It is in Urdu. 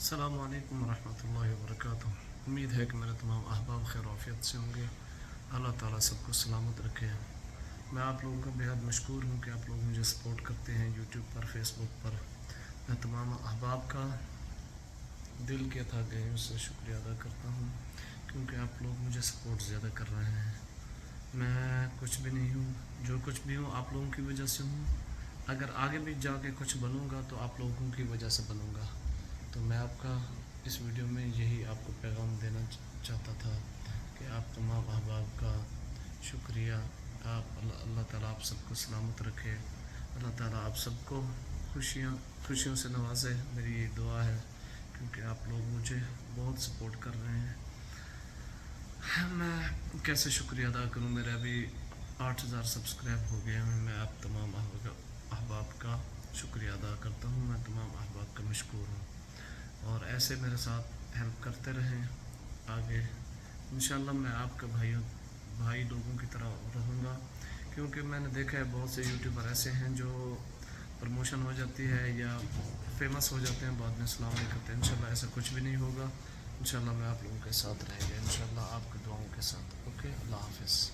السلام علیکم ورحمۃ اللہ وبرکاتہ۔ امید ہے کہ میرے تمام احباب خیر و عافیت سے ہوں گے۔ اللہ تعالیٰ سب کو سلامت رکھے۔ میں آپ لوگوں کا بہت مشکور ہوں کہ آپ لوگ مجھے سپورٹ کرتے ہیں یوٹیوب پر، فیس بک پر۔ میں تمام احباب کا دل کے تھا گہروں سے شکریہ ادا کرتا ہوں، کیونکہ آپ لوگ مجھے سپورٹ زیادہ کر رہے ہیں۔ میں کچھ بھی نہیں ہوں، جو کچھ بھی ہوں آپ لوگوں کی وجہ سے ہوں۔ اگر آگے بھی جا کے کچھ بنوں گا تو آپ لوگوں کی وجہ سے بنوں گا۔ تو میں آپ کا اس ویڈیو میں یہی آپ کو پیغام دینا چاہتا تھا کہ آپ تمام احباب کا شکریہ۔ اللہ تعالیٰ آپ سب کو سلامت رکھے، اللہ تعالیٰ آپ سب کو خوشیوں سے نوازے، میری یہ دعا ہے، کیونکہ آپ لوگ مجھے بہت سپورٹ کر رہے ہیں۔ میں کیسے شکریہ ادا کروں؟ میرے ابھی 8000 سبسکرائب ہو گئے ہیں۔ میں آپ تمام احباب کا شکریہ ادا کرتا ہوں، میں تمام احباب کا مشکور ہوں، اور ایسے میرے ساتھ ہیلپ کرتے رہیں آگے۔ انشاءاللہ میں آپ کا بھائی لوگوں کی طرح رہوں گا، کیونکہ میں نے دیکھا ہے بہت سے یوٹیوبر ایسے ہیں جو پروموشن ہو جاتی ہے یا فیمس ہو جاتے ہیں، بعد میں سلام نہیں کرتے۔ انشاءاللہ ایسا کچھ بھی نہیں ہوگا۔ انشاءاللہ میں آپ لوگوں کے ساتھ رہیں گے، انشاءاللہ آپ کی دعاؤں کے ساتھ۔ اوکے، اللہ حافظ۔